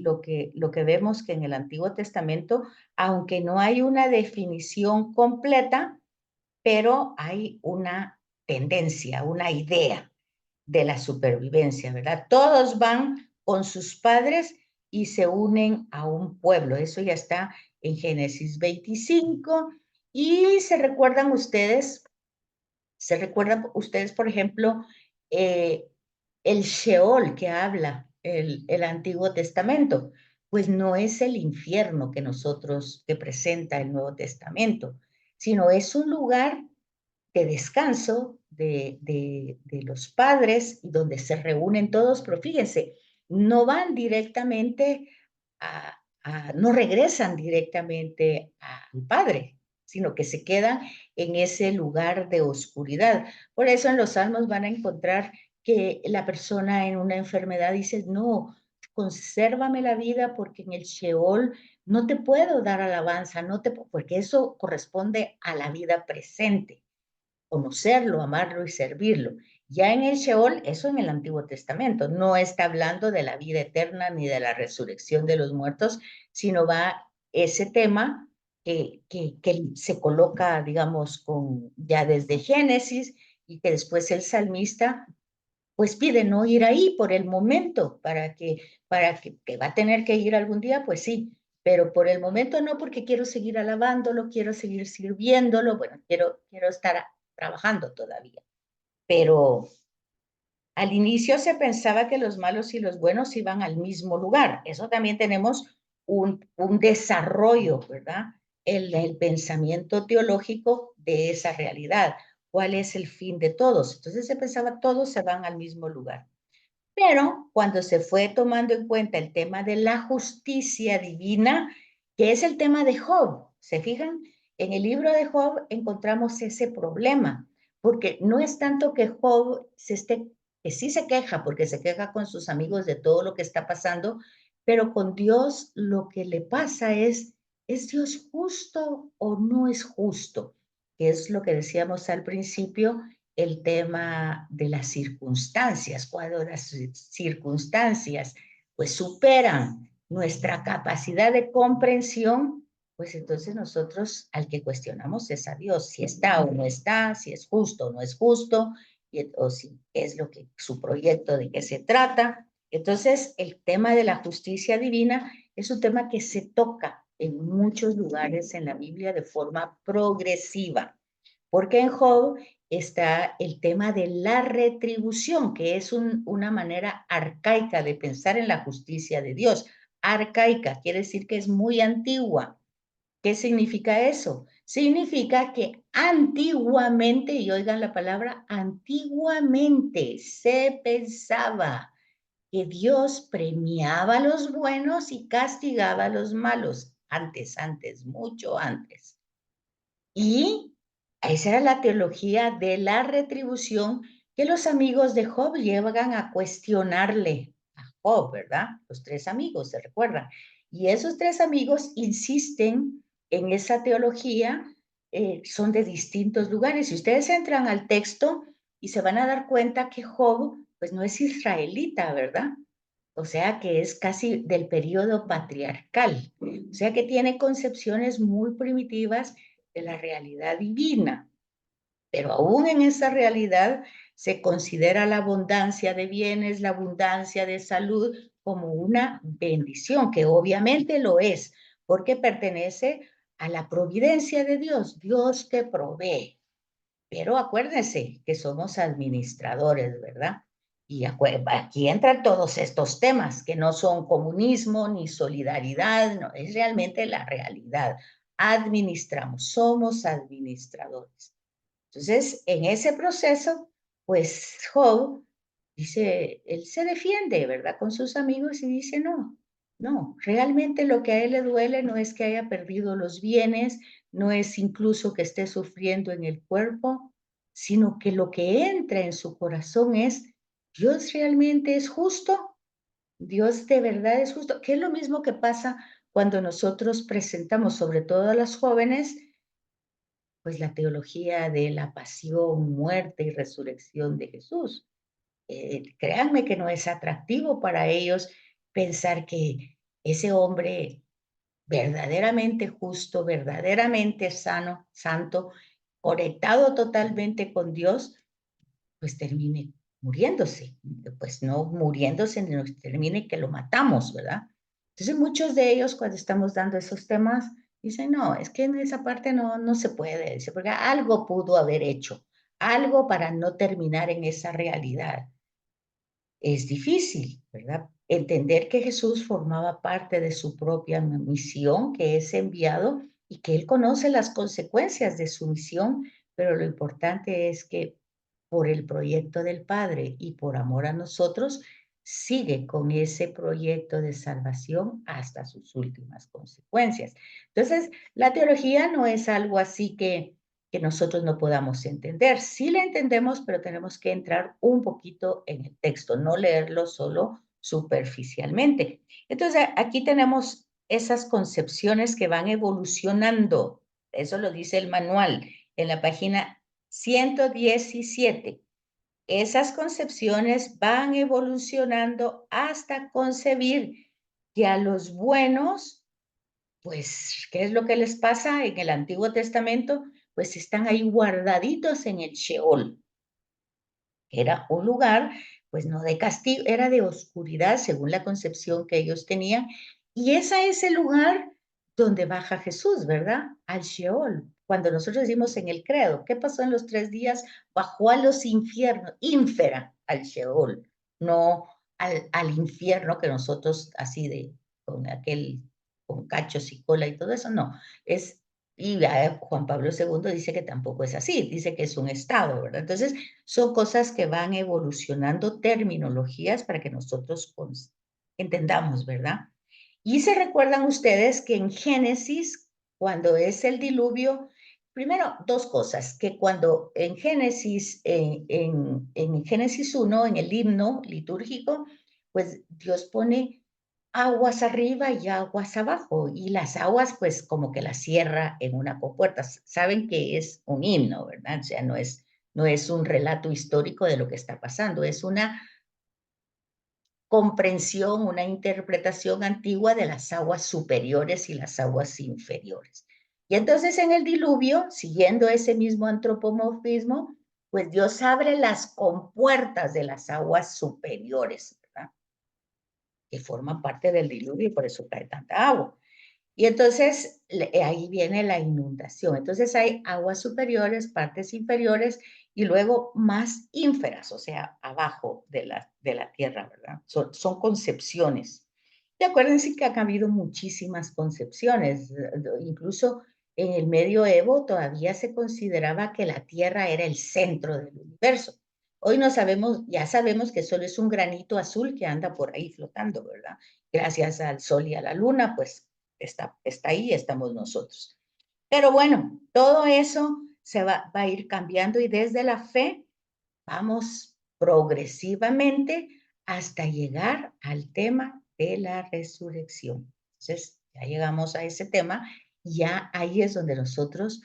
vemos que en el Antiguo Testamento, aunque no hay una definición completa, pero hay una tendencia, una idea de la supervivencia, ¿verdad? Todos van con sus padres y se unen a un pueblo. Eso ya está en Génesis 25. Y se recuerdan ustedes, por ejemplo, el Sheol que habla el Antiguo Testamento. Pues no es el infierno que presenta el Nuevo Testamento, sino es un lugar de descanso de los padres, donde se reúnen todos, pero fíjense, no van directamente no regresan directamente al padre, sino que se quedan en ese lugar de oscuridad. Por eso en los Salmos van a encontrar que la persona en una enfermedad dice, no, consérvame la vida porque en el Sheol no te puedo dar alabanza, porque eso corresponde a la vida presente, conocerlo, amarlo y servirlo. Ya en el Sheol, eso en el Antiguo Testamento, no está hablando de la vida eterna ni de la resurrección de los muertos, sino va ese tema que se coloca, digamos, ya desde Génesis, y que después el salmista pues pide no ir ahí por el momento, que va a tener que ir algún día, pues sí, pero por el momento no, porque quiero seguir alabándolo, quiero seguir sirviéndolo, bueno, quiero estar trabajando todavía. Pero al inicio se pensaba que los malos y los buenos iban al mismo lugar. Eso también tenemos un desarrollo, ¿verdad? el pensamiento teológico de esa realidad. ¿Cuál es el fin de todos? Entonces se pensaba, todos se van al mismo lugar. Pero cuando se fue tomando en cuenta el tema de la justicia divina, que es el tema de Job, ¿se fijan? En el libro de Job encontramos ese problema, porque no es tanto que Job que sí se queja, porque se queja con sus amigos de todo lo que está pasando, pero con Dios lo que le pasa ¿es Dios justo o no es justo? Que es lo que decíamos al principio, el tema de las circunstancias, cuando las circunstancias pues superan nuestra capacidad de comprensión, pues entonces nosotros al que cuestionamos es a Dios, si está o no está, si es justo o no es justo, o si es lo que su proyecto de qué se trata. Entonces el tema de la justicia divina es un tema que se toca en muchos lugares en la Biblia de forma progresiva, porque en Job está el tema de la retribución, que es una manera arcaica de pensar en la justicia de Dios. Arcaica quiere decir que es muy antigua. ¿Qué significa eso? Significa que antiguamente, y oigan la palabra, antiguamente se pensaba que Dios premiaba a los buenos y castigaba a los malos. Antes, mucho antes. Y esa era la teología de la retribución que los amigos de Job llevan a cuestionarle a Job, ¿verdad? Los tres amigos, ¿se recuerdan? Y esos tres amigos insisten en esa teología, son de distintos lugares. Si ustedes entran al texto y se van a dar cuenta que Job, pues no es israelita, ¿verdad? O sea que es casi del periodo patriarcal. O sea que tiene concepciones muy primitivas de la realidad divina, pero aún en esa realidad se considera la abundancia de bienes, la abundancia de salud como una bendición, que obviamente lo es, porque pertenece a la providencia de Dios, Dios que provee. Pero acuérdense que somos administradores, ¿verdad? Y aquí entran todos estos temas que no son comunismo ni solidaridad, no, es realmente la realidad. Administramos, somos administradores. Entonces, en ese proceso, pues Job dice, él se defiende, ¿verdad? Con sus amigos y dice, no, realmente lo que a él le duele no es que haya perdido los bienes, no es incluso que esté sufriendo en el cuerpo, sino que lo que entra en su corazón es, Dios realmente es justo, Dios de verdad es justo, que es lo mismo que pasa cuando nosotros presentamos, sobre todo a las jóvenes, pues la teología de la pasión, muerte y resurrección de Jesús. Créanme que no es atractivo para ellos pensar que ese hombre verdaderamente justo, verdaderamente sano, santo, conectado totalmente con Dios, pues termine muriéndose. Pues no muriéndose, sino que termine que lo matamos, ¿verdad? Entonces muchos de ellos cuando estamos dando esos temas dicen, no, es que en esa parte no se puede, dice, porque algo pudo haber hecho, algo para no terminar en esa realidad. Es difícil, ¿verdad? Entender que Jesús formaba parte de su propia misión, que es enviado y que Él conoce las consecuencias de su misión, pero lo importante es que por el proyecto del Padre y por amor a nosotros, sigue con ese proyecto de salvación hasta sus últimas consecuencias. Entonces, la teología no es algo así que nosotros no podamos entender. Sí la entendemos, pero tenemos que entrar un poquito en el texto, no leerlo solo superficialmente. Entonces, aquí tenemos esas concepciones que van evolucionando. Eso lo dice el manual en la página 117. Esas concepciones van evolucionando hasta concebir que a los buenos, pues, ¿qué es lo que les pasa en el Antiguo Testamento? Pues están ahí guardaditos en el Sheol. Era un lugar, pues no de castigo, era de oscuridad según la concepción que ellos tenían. Y ese es el lugar donde baja Jesús, ¿verdad? Al Sheol. Cuando nosotros decimos en el credo, ¿qué pasó en los 3 días? Bajó a los infiernos, ínfera al Sheol, no al infierno que nosotros así de, con cachos y cola y todo eso, no. Es Y Juan Pablo II dice que tampoco es así, dice que es un estado, ¿verdad? Entonces, son cosas que van evolucionando, terminologías para que nosotros entendamos, ¿verdad? Y se recuerdan ustedes que en Génesis, cuando es el diluvio, primero, dos cosas, que cuando en Génesis, en Génesis 1, en el himno litúrgico, pues Dios pone aguas arriba y aguas abajo, y las aguas pues como que las cierra en una compuerta. Saben que es un himno, ¿verdad? O sea, no es un relato histórico de lo que está pasando, es una comprensión, una interpretación antigua de las aguas superiores y las aguas inferiores. Y entonces en el diluvio, siguiendo ese mismo antropomorfismo, pues Dios abre las compuertas de las aguas superiores, ¿verdad? Que forman parte del diluvio y por eso cae tanta agua. Y entonces ahí viene la inundación. Entonces hay aguas superiores, partes inferiores y luego más ínferas, o sea, abajo de la tierra, ¿verdad? Son concepciones. Y acuérdense que han habido muchísimas concepciones. Incluso en el medioevo todavía se consideraba que la tierra era el centro del universo. Hoy no sabemos, ya sabemos que solo es un granito azul que anda por ahí flotando, ¿verdad? Gracias al sol y a la luna, pues está ahí, estamos nosotros. Pero bueno, todo eso se va a ir cambiando y desde la fe vamos progresivamente hasta llegar al tema de la resurrección. Entonces, ya llegamos a ese tema y ya ahí es donde nosotros,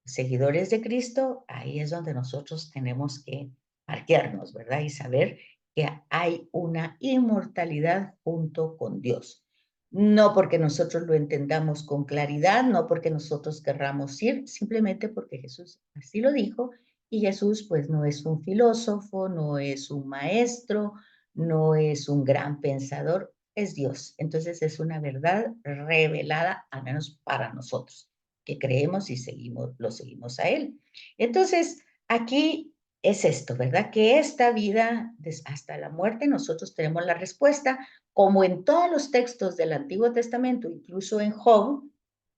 seguidores de Cristo, ahí es donde nosotros tenemos que parquearnos, ¿verdad? Y saber que hay una inmortalidad junto con Dios. No porque nosotros lo entendamos con claridad, no porque nosotros querramos ir, simplemente porque Jesús así lo dijo y Jesús pues no es un filósofo, no es un maestro, no es un gran pensador, es Dios. Entonces es una verdad revelada, al menos para nosotros que creemos y lo seguimos a Él. Entonces, aquí es esto, ¿verdad? Que esta vida, hasta la muerte, nosotros tenemos la respuesta, como en todos los textos del Antiguo Testamento, incluso en Job,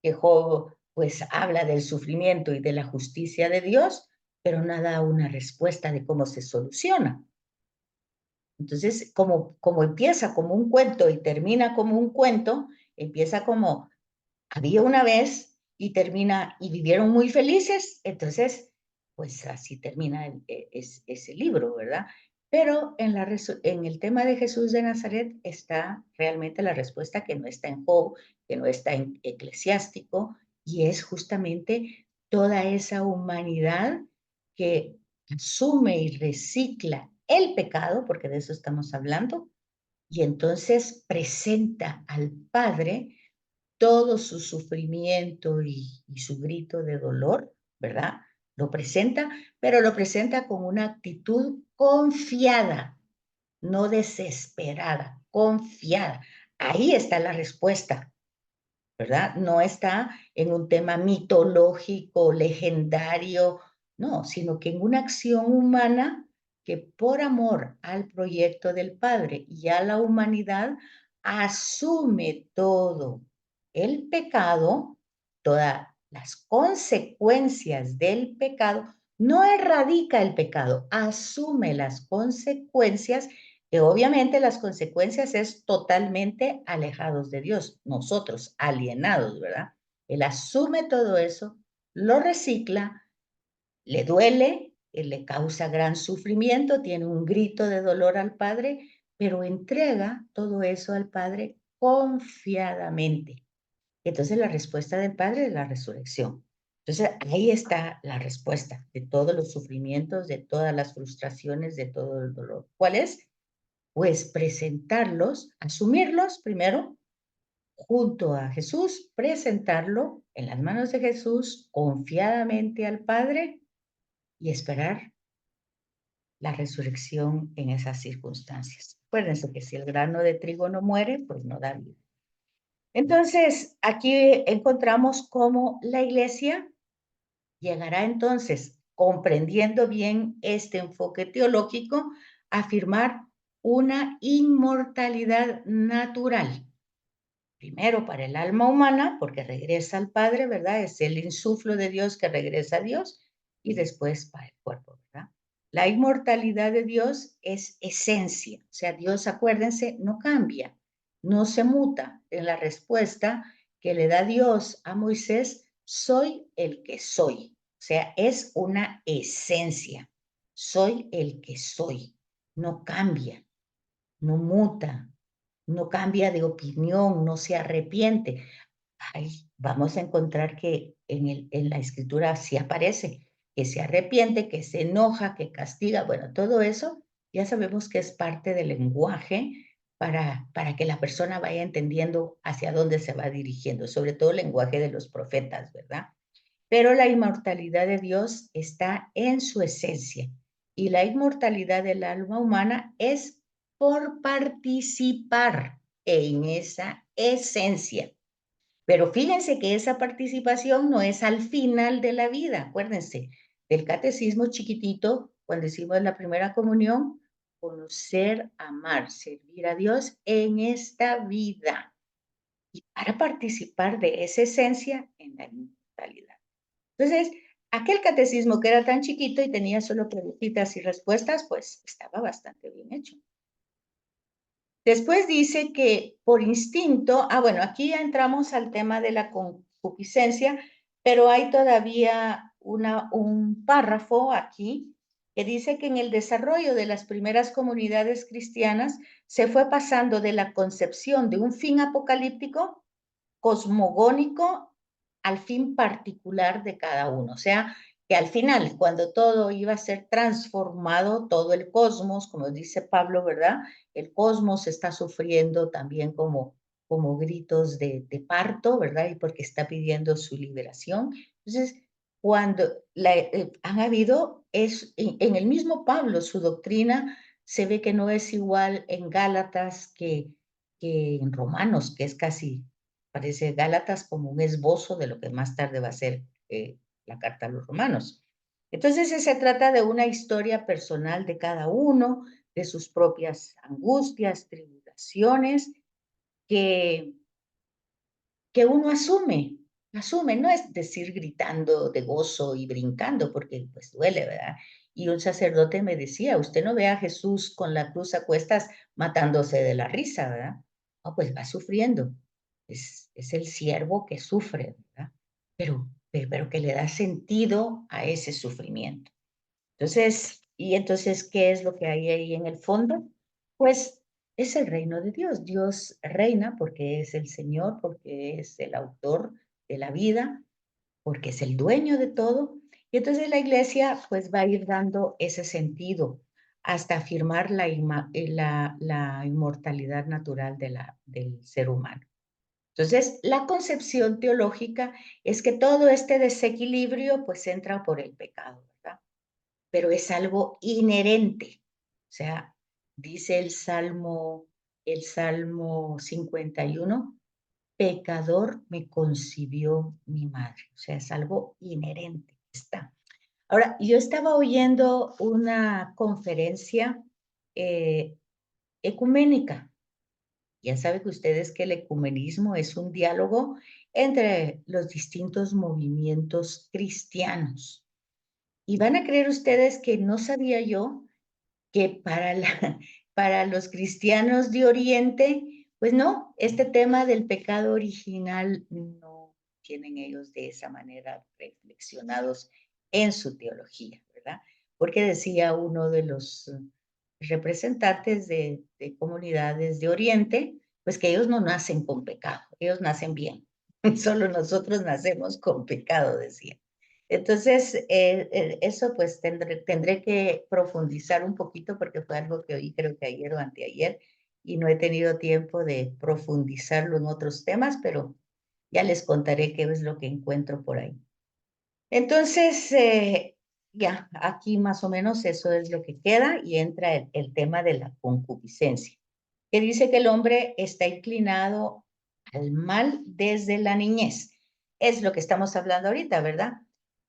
que Job pues habla del sufrimiento y de la justicia de Dios, pero no da una respuesta de cómo se soluciona. Entonces, como empieza como un cuento y termina como un cuento, empieza como había una vez y termina, y vivieron muy felices, entonces, pues así termina ese libro, ¿verdad? Pero en el tema de Jesús de Nazaret está realmente la respuesta que no está en Job, que no está en Eclesiástico, y es justamente toda esa humanidad que asume y recicla el pecado, porque de eso estamos hablando, y entonces presenta al Padre todo su sufrimiento y su grito de dolor, ¿verdad? Lo presenta, pero lo presenta con una actitud confiada, no desesperada, confiada. Ahí está la respuesta, ¿verdad? No está en un tema mitológico, legendario, no, sino que en una acción humana que por amor al proyecto del Padre y a la humanidad asume todo el pecado, todas las consecuencias del pecado, no erradica el pecado, asume las consecuencias que obviamente las consecuencias es totalmente alejados de Dios, nosotros alienados, ¿verdad? Él asume todo eso, lo recicla, le duele, le causa gran sufrimiento, tiene un grito de dolor al Padre, pero entrega todo eso al Padre confiadamente. Entonces la respuesta del Padre es la resurrección. Entonces ahí está la respuesta de todos los sufrimientos, de todas las frustraciones, de todo el dolor. ¿Cuál es? Pues presentarlos, asumirlos primero junto a Jesús, presentarlo en las manos de Jesús confiadamente al Padre y esperar la resurrección en esas circunstancias. Acuérdense que si el grano de trigo no muere, pues no da vida. Entonces, aquí encontramos cómo la iglesia llegará entonces, comprendiendo bien este enfoque teológico, a afirmar una inmortalidad natural. primero para el alma humana, porque regresa al Padre, ¿verdad? Es el insuflo de Dios que regresa a Dios, y después para el cuerpo, ¿verdad? La inmortalidad de Dios es esencia, o sea, Dios, acuérdense, no cambia, no se muta. En la respuesta que le da Dios a Moisés, soy el que soy, o sea, es una esencia, soy el que soy, no cambia, no muta, no cambia de opinión, no se arrepiente. Ay, vamos a encontrar que en la escritura sí aparece, que se arrepiente, que se enoja, que castiga, bueno, todo eso ya sabemos que es parte del lenguaje para que la persona vaya entendiendo hacia dónde se va dirigiendo, sobre todo el lenguaje de los profetas, ¿verdad? Pero la inmortalidad de Dios está en su esencia y la inmortalidad del alma humana es por participar en esa esencia. Pero fíjense que esa participación no es al final de la vida. Acuérdense del catecismo chiquitito, cuando hicimos la primera comunión, conocer, amar, servir a Dios en esta vida. Y para participar de esa esencia en la inmortalidad. Entonces, aquel catecismo que era tan chiquito y tenía solo preguntitas y respuestas, pues estaba bastante bien hecho. Después dice que por instinto, bueno, aquí ya entramos al tema de la concupiscencia, pero hay todavía un párrafo aquí que dice que en el desarrollo de las primeras comunidades cristianas se fue pasando de la concepción de un fin apocalíptico cosmogónico al fin particular de cada uno. O sea, que al final, cuando todo iba a ser transformado, todo el cosmos, como dice Pablo, ¿verdad? El cosmos está sufriendo también como gritos de parto, ¿verdad? Y porque está pidiendo su liberación. Entonces, cuando han habido, en el mismo Pablo, su doctrina se ve que no es igual en Gálatas que en Romanos, que es casi parece Gálatas como un esbozo de lo que más tarde va a ser la carta a los romanos. Entonces se trata de una historia personal de cada uno, de sus propias angustias, tribulaciones, que, que uno asume, no es decir gritando de gozo y brincando, porque pues duele, ¿verdad? Y un sacerdote me decía, usted no ve a Jesús con la cruz a cuestas matándose de la risa, ¿verdad? No, pues va sufriendo. Es el siervo que sufre, ¿verdad? Pero que le da sentido a ese sufrimiento. Entonces, ¿qué es lo que hay ahí en el fondo? Pues es el reino de Dios. Dios reina porque es el Señor, porque es el autor de la vida, porque es el dueño de todo. Y entonces la iglesia pues va a ir dando ese sentido hasta afirmar la inmortalidad natural del ser humano. Entonces, la concepción teológica es que todo este desequilibrio pues entra por el pecado, ¿verdad? Pero es algo inherente. O sea, dice el Salmo 51, pecador me concibió mi madre. O sea, es algo inherente. Está. Ahora, yo estaba oyendo una conferencia ecuménica. Ya saben que ustedes que el ecumenismo es un diálogo entre los distintos movimientos cristianos. Y van a creer ustedes que no sabía yo que para los cristianos de Oriente, pues no, este tema del pecado original no tienen ellos de esa manera reflexionados en su teología, ¿verdad? Porque decía uno de los representantes de comunidades de Oriente, pues que ellos no nacen con pecado, ellos nacen bien, solo nosotros nacemos con pecado, decía. Entonces, eso pues tendré que profundizar un poquito porque fue algo que oí creo que ayer o anteayer y no he tenido tiempo de profundizarlo en otros temas, pero ya les contaré qué es lo que encuentro por ahí. Entonces, ya, aquí más o menos eso es lo que queda y entra el tema de la concupiscencia, que dice que el hombre está inclinado al mal desde la niñez. Es lo que estamos hablando ahorita, ¿verdad?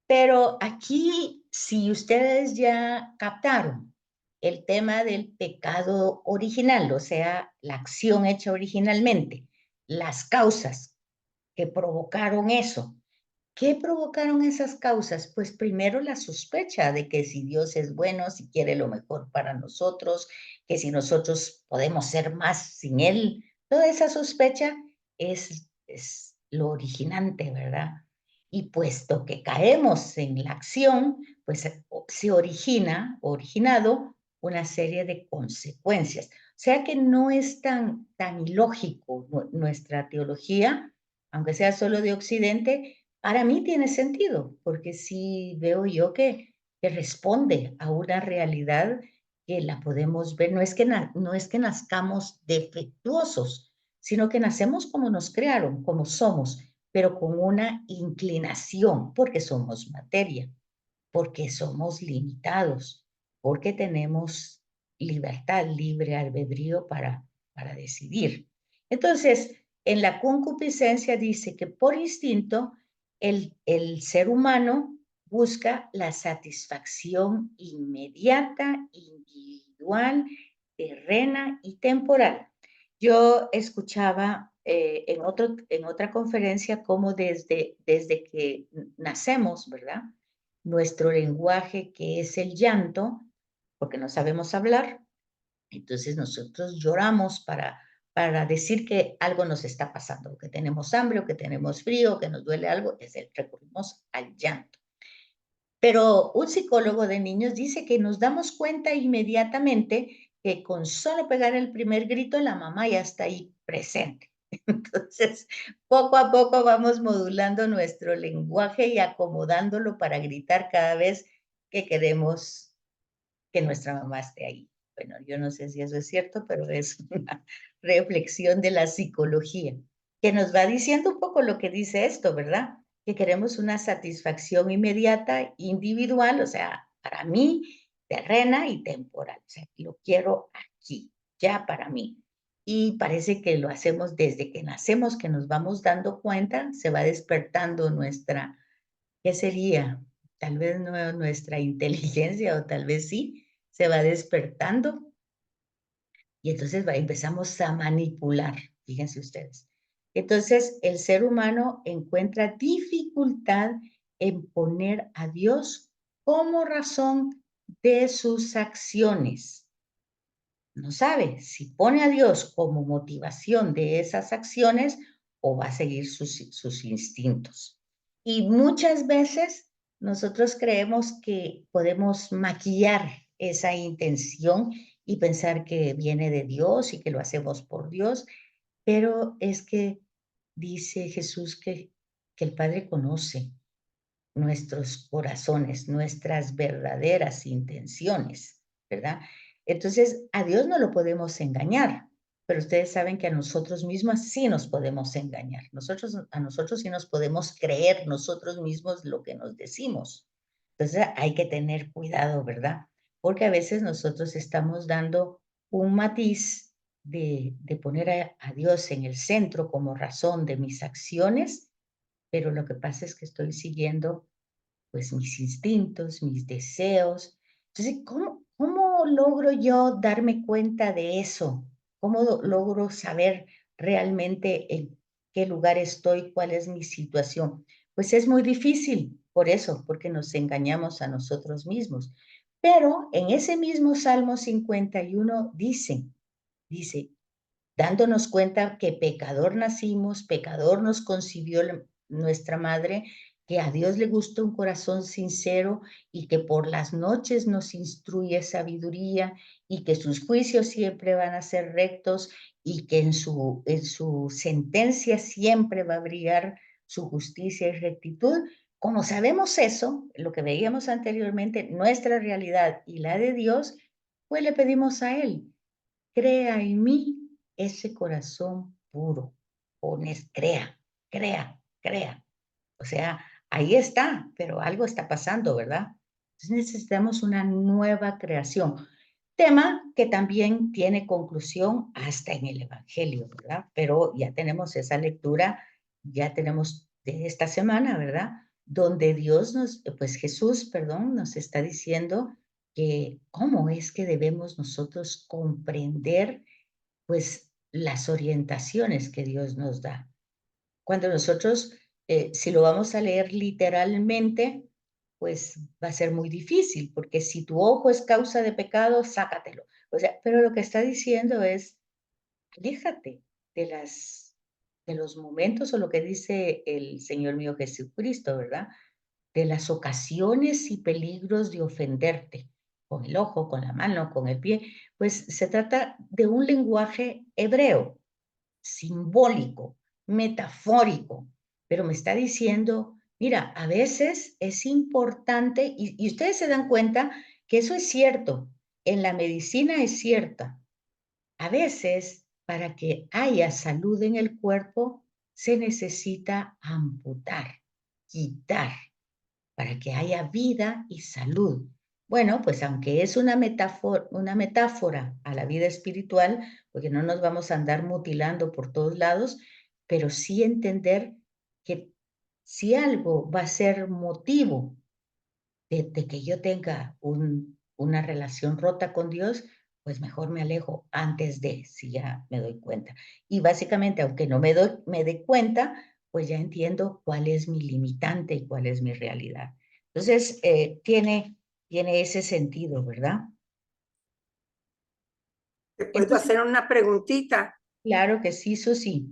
Pero aquí, si ustedes ya captaron el tema del pecado original, o sea, la acción hecha originalmente, las causas que provocaron eso. ¿Qué provocaron esas causas? Pues primero la sospecha de que si Dios es bueno, si quiere lo mejor para nosotros, que si nosotros podemos ser más sin Él. Toda esa sospecha es lo originante, ¿verdad? Y puesto que caemos en la acción, pues se originado una serie de consecuencias. O sea que no es tan ilógico nuestra teología, aunque sea solo de Occidente. Para mí tiene sentido, porque sí veo yo que responde a una realidad que la podemos ver. No es que nazcamos defectuosos, sino que nacemos como nos crearon, como somos, pero con una inclinación, porque somos materia, porque somos limitados, porque tenemos libertad, libre albedrío para decidir. Entonces, en la concupiscencia dice que por instinto el ser humano busca la satisfacción inmediata, individual, terrena y temporal. Yo escuchaba en otra conferencia cómo desde que nacemos, ¿verdad? Nuestro lenguaje, que es el llanto, porque no sabemos hablar, entonces nosotros lloramos para decir que algo nos está pasando, que tenemos hambre, o que tenemos frío, que nos duele algo, recurrimos al llanto. Pero un psicólogo de niños dice que nos damos cuenta inmediatamente que con solo pegar el primer grito, la mamá ya está ahí presente. Entonces, poco a poco vamos modulando nuestro lenguaje y acomodándolo para gritar cada vez que queremos que nuestra mamá esté ahí. Bueno, yo no sé si eso es cierto, pero es una reflexión de la psicología, que nos va diciendo un poco lo que dice esto, ¿verdad? Que queremos una satisfacción inmediata, individual, o sea, para mí, terrena y temporal. O sea, lo quiero aquí, ya para mí. Y parece que lo hacemos desde que nacemos, que nos vamos dando cuenta, se va despertando nuestra, ¿qué sería? Tal vez no nuestra inteligencia, o tal vez sí, se va despertando y entonces empezamos a manipular, fíjense ustedes. Entonces, el ser humano encuentra dificultad en poner a Dios como razón de sus acciones. No sabe si pone a Dios como motivación de esas acciones o va a seguir sus instintos. Y muchas veces nosotros creemos que podemos maquillar esa intención y pensar que viene de Dios y que lo hacemos por Dios, pero es que dice Jesús que el Padre conoce nuestros corazones, nuestras verdaderas intenciones, ¿verdad? Entonces, a Dios no lo podemos engañar, pero ustedes saben que a nosotros mismos sí nos podemos engañar. A nosotros sí nos podemos creer nosotros mismos lo que nos decimos. Entonces, hay que tener cuidado, ¿verdad? Porque a veces nosotros estamos dando un matiz de poner a Dios en el centro como razón de mis acciones, pero lo que pasa es que estoy siguiendo pues mis instintos, mis deseos. Entonces, ¿cómo logro yo darme cuenta de eso? ¿Cómo logro saber realmente en qué lugar estoy, cuál es mi situación? Pues es muy difícil, por eso, porque nos engañamos a nosotros mismos. Pero en ese mismo Salmo 51 dice, dándonos cuenta que pecador nacimos, pecador nos concibió nuestra madre, que a Dios le gusta un corazón sincero y que por las noches nos instruye sabiduría y que sus juicios siempre van a ser rectos y que en su sentencia siempre va a brillar su justicia y rectitud. Como sabemos eso, lo que veíamos anteriormente, nuestra realidad y la de Dios, pues le pedimos a Él, crea en mí ese corazón puro, crea. O sea, ahí está, pero algo está pasando, ¿verdad? Entonces necesitamos una nueva creación. Tema que también tiene conclusión hasta en el Evangelio, ¿verdad? Pero ya tenemos esa lectura, ya tenemos de esta semana, ¿verdad? Donde pues Jesús, perdón, nos está diciendo que cómo es que debemos nosotros comprender pues las orientaciones que Dios nos da. Cuando nosotros, si lo vamos a leer literalmente, pues va a ser muy difícil, porque si tu ojo es causa de pecado, sácatelo. O sea, pero lo que está diciendo es, aléjate de los momentos, o lo que dice el Señor mío Jesucristo, ¿verdad? De las ocasiones y peligros de ofenderte con el ojo, con la mano, con el pie. Pues se trata de un lenguaje hebreo, simbólico, metafórico, pero me está diciendo, mira, a veces es importante, y ustedes se dan cuenta que eso es cierto, en la medicina es cierta. A veces, para que haya salud en el cuerpo, se necesita amputar, quitar, para que haya vida y salud. Bueno, pues aunque es una metáfora a la vida espiritual, porque no nos vamos a andar mutilando por todos lados, pero sí entender que si algo va a ser motivo de que yo tenga una relación rota con Dios, pues mejor me alejo antes de, si ya me doy cuenta. Y básicamente, aunque no me dé cuenta, pues ya entiendo cuál es mi limitante y cuál es mi realidad. Entonces, tiene ese sentido, ¿verdad? ¿Te puedo Entonces, hacer una preguntita? claro que sí, Susi.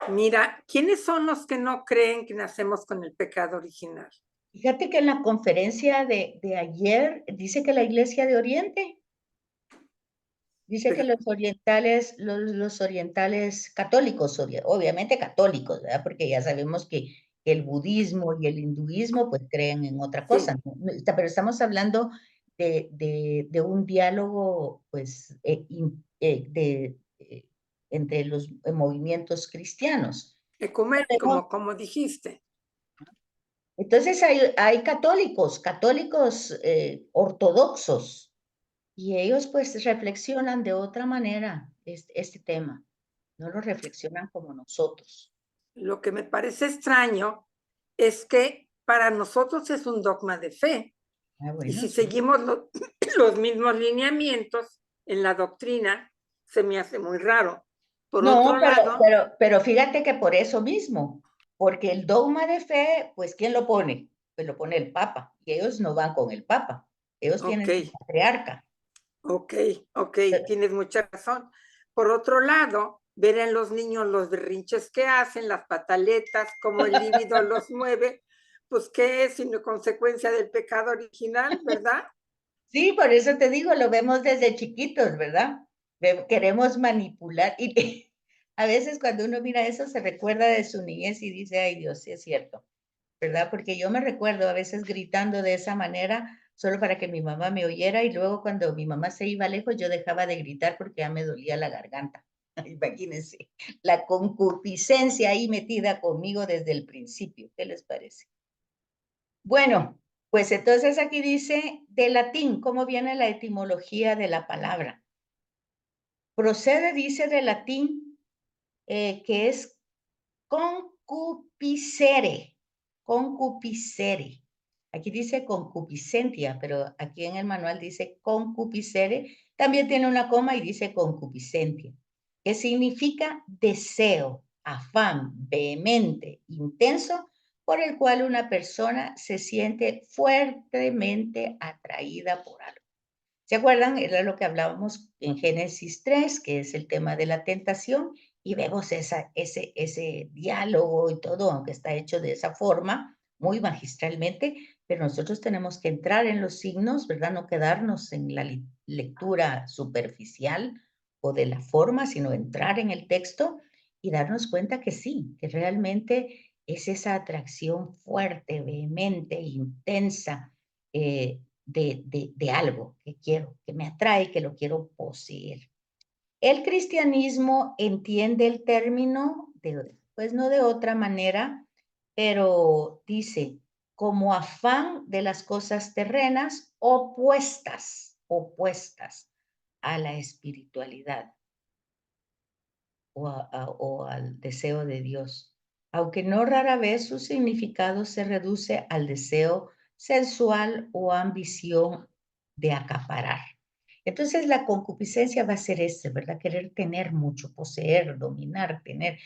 Mira, ¿quiénes son los que no creen que nacemos con el pecado original? Fíjate que en la conferencia de ayer dice que la Iglesia de Oriente dice que Pero, los orientales católicos, obviamente católicos, ¿verdad? Porque ya sabemos que el budismo y el hinduismo pues creen en otra cosa, sí, ¿no? Pero estamos hablando de un diálogo pues entre los movimientos cristianos. Sabemos. como dijiste. Entonces hay católicos ortodoxos, y ellos pues reflexionan de otra manera este tema, no lo reflexionan como nosotros. Lo que me parece extraño es que para nosotros es un dogma de fe. Ah, Y bueno, si sí. seguimos los mismos lineamientos en la doctrina, se me hace muy raro. Por No, otro lado, pero fíjate que por eso mismo, porque el dogma de fe, pues ¿quién lo pone? Pues lo pone el Papa, y ellos no van con el Papa, ellos ok, tienen su patriarca. ok, ok, Pero tienes mucha razón. Por otro lado, ver en los niños los berrinches que hacen, las pataletas, cómo el líbido los mueve, pues qué es sino consecuencia del pecado original, ¿verdad? sí, por eso te digo, lo vemos desde chiquitos, ¿verdad? Queremos manipular y a veces cuando uno mira eso se recuerda de su niñez y dice, ay Dios, sí es cierto, ¿verdad? Porque yo me recuerdo a veces gritando de esa manera solo para que mi mamá me oyera, y luego cuando mi mamá se iba lejos yo dejaba de gritar porque ya me dolía la garganta. Imagínense, la concupiscencia ahí metida conmigo desde el principio. ¿Qué les parece? Bueno, pues entonces aquí dice de latín, ¿cómo viene la etimología de la palabra? Procede, dice, de latín, que es concupiscere, concupiscere. Aquí dice concupiscentia, pero aquí en el manual dice concupiscere. También tiene una coma y dice concupiscentia, que significa deseo, afán, vehemente, intenso, por el cual una persona se siente fuertemente atraída por algo. ¿Se acuerdan? Era lo que hablábamos en Génesis 3, que es el tema de la tentación, y vemos ese diálogo y todo, aunque está hecho de esa forma, muy magistralmente, pero nosotros tenemos que entrar en los signos, ¿verdad? No quedarnos en la lectura superficial o de la forma, sino entrar en el texto y darnos cuenta que sí, que realmente es esa atracción fuerte, vehemente, intensa, de algo que quiero, que me atrae, que lo quiero poseer. El cristianismo entiende el término, pues no de otra manera, pero dice, como afán de las cosas terrenas opuestas a la espiritualidad o al deseo de Dios, aunque no rara vez su significado se reduce al deseo sensual o ambición de acaparar. Entonces la concupiscencia va a ser ¿verdad? Querer tener mucho, poseer, dominar, tener,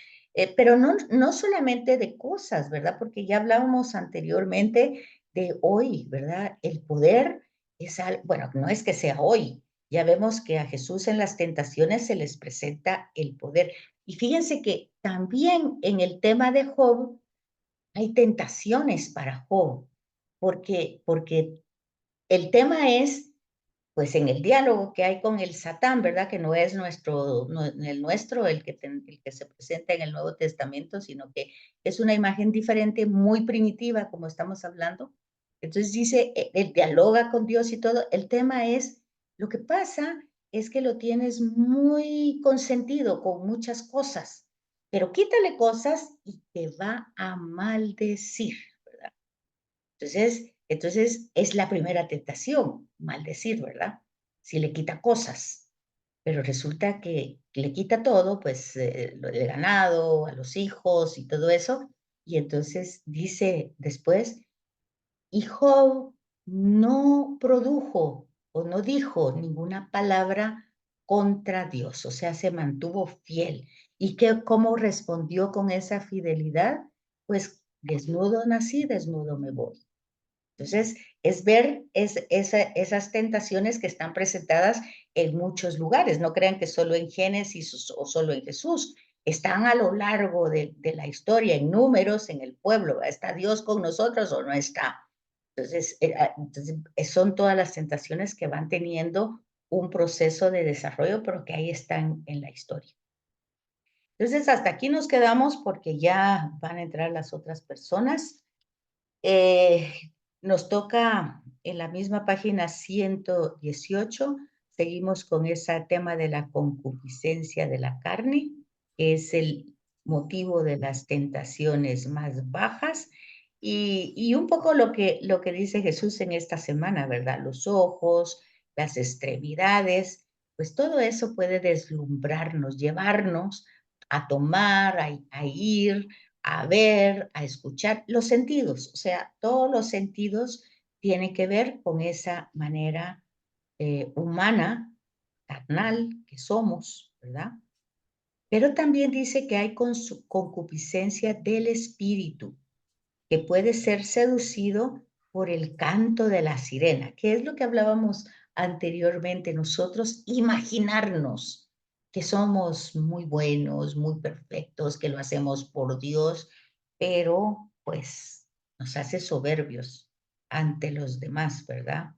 pero no solamente de cosas, ¿verdad? Porque ya hablábamos anteriormente de hoy, ¿verdad? El poder es algo, bueno, no es que sea hoy, ya vemos que a Jesús en las tentaciones se les presenta el poder. Y fíjense que también en el tema de Job hay tentaciones para Job, porque el tema es, pues en el diálogo que hay con el Satán, ¿verdad? Que no es el nuestro, el que se presenta en el Nuevo Testamento, sino que es una imagen diferente, muy primitiva, como estamos hablando. Entonces dice, él dialoga con Dios y todo. El tema es, lo que pasa es que lo tienes muy consentido con muchas cosas, pero quítale cosas y te va a maldecir, ¿verdad? Entonces es la primera tentación, maldecir, ¿verdad? Si le quita cosas, pero resulta que le quita todo, pues el ganado, a los hijos y todo eso, y entonces dice después, y Job no produjo o no dijo ninguna palabra contra Dios, o sea, se mantuvo fiel. ¿Y cómo respondió con esa fidelidad? Pues desnudo nací, desnudo me voy. Entonces, es ver esas tentaciones que están presentadas en muchos lugares. No crean que solo en Génesis o solo en Jesús. Están a lo largo de la historia, en números, en el pueblo. ¿Está Dios con nosotros o no está? Entonces, son todas las tentaciones que van teniendo un proceso de desarrollo, pero que ahí están en la historia. Entonces, hasta aquí nos quedamos porque ya van a entrar las otras personas. Nos toca en la misma página 118, seguimos con ese tema de la concupiscencia de la carne, que es el motivo de las tentaciones más bajas, y un poco lo que dice Jesús en esta semana, ¿verdad? Los ojos, las extremidades, pues todo eso puede deslumbrarnos, llevarnos a tomar, a ir, a ver, a escuchar, los sentidos, o sea, todos los sentidos tienen que ver con esa manera humana, carnal que somos, ¿verdad? Pero también dice que hay concupiscencia del espíritu, que puede ser seducido por el canto de la sirena, que es lo que hablábamos anteriormente, nosotros imaginarnos que somos muy buenos, muy perfectos, que lo hacemos por Dios, pero pues nos hace soberbios ante los demás, ¿verdad?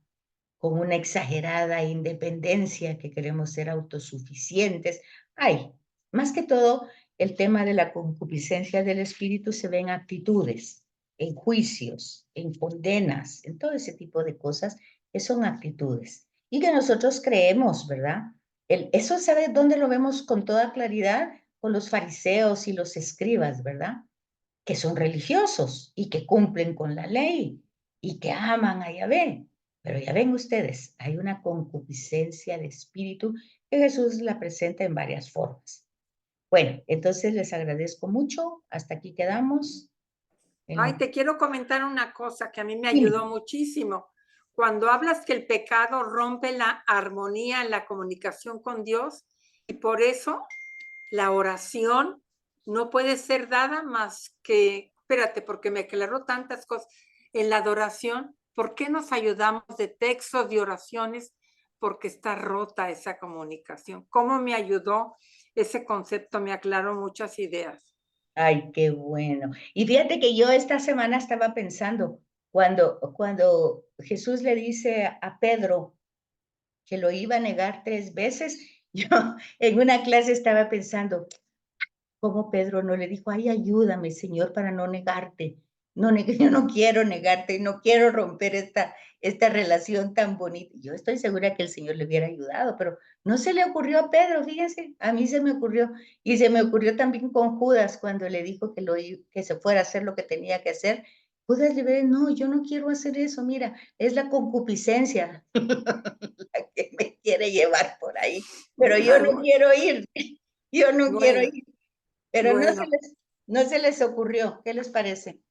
Con una exagerada independencia, que queremos ser autosuficientes. Ay, más que todo, el tema de la concupiscencia del espíritu se ve en actitudes, en juicios, en condenas, en todo ese tipo de cosas que son actitudes y que nosotros creemos, ¿verdad? Eso, ¿sabe dónde lo vemos con toda claridad? Con los fariseos y los escribas, ¿verdad? Que son religiosos y que cumplen con la ley y que aman a Yahvé. Pero ya ven ustedes, hay una concupiscencia de espíritu que Jesús la presenta en varias formas. Bueno, entonces les agradezco mucho. Hasta aquí quedamos. Ay, te quiero comentar una cosa que a mí me Dime. ayudó muchísimo. Cuando hablas que el pecado rompe la armonía en la comunicación con Dios, y por eso la oración no puede ser dada más que, espérate, porque me aclaró tantas cosas. En la adoración, ¿por qué nos ayudamos de textos de oraciones? Porque está rota esa comunicación. ¿Cómo me ayudó ese concepto? Me aclaró muchas ideas. Ay, qué bueno. Y fíjate que yo esta semana estaba pensando, cuando Jesús le dice a Pedro que lo iba a negar 3 veces, yo en una clase estaba pensando, ¿cómo Pedro no le dijo, ay, ayúdame, Señor, para no negarte? No, yo no quiero negarte, no quiero romper esta relación tan bonita. Yo estoy segura que el Señor le hubiera ayudado, pero no se le ocurrió a Pedro, fíjense, a mí se me ocurrió. Y se me ocurrió también con Judas cuando le dijo que se fuera a hacer lo que tenía que hacer. Judas le dijo, no, yo no quiero hacer eso, mira, es la concupiscencia la que me quiere llevar por ahí, pero yo no quiero ir, yo no quiero Bueno, ir. Pero bueno. no se les ocurrió. ¿Qué les parece?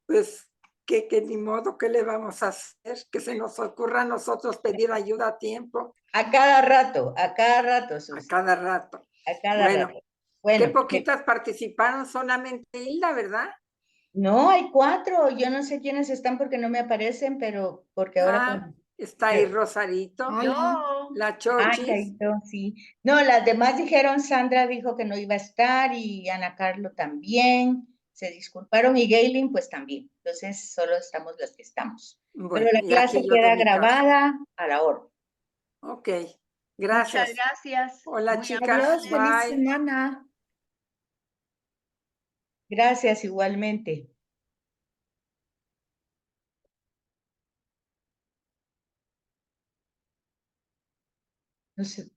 Pues que ni modo, ¿qué le vamos a hacer? Que se nos ocurra a nosotros pedir ayuda a tiempo, a cada rato, a Susi, cada rato. a cada Bueno, rato. qué Bueno, poquitas participaron, solamente Hilda, ¿verdad? no, hay 4. Yo no sé quiénes están porque no me aparecen, pero porque ahora Ah, con... está ahí Rosarito, Yo, la Ah, Chochis. Chaito, sí. No, las demás dijeron, Sandra dijo que no iba a estar y Ana Carlo también. Se disculparon y Gaylin pues también. Entonces solo estamos las que estamos. Pero Bueno, la y clase aquí yo de queda mi casa. grabada a la hora. Ok, muchas gracias. gracias. Hola, Muy chicas. Adiós, feliz amable. Bye. semana. Gracias igualmente. No sé.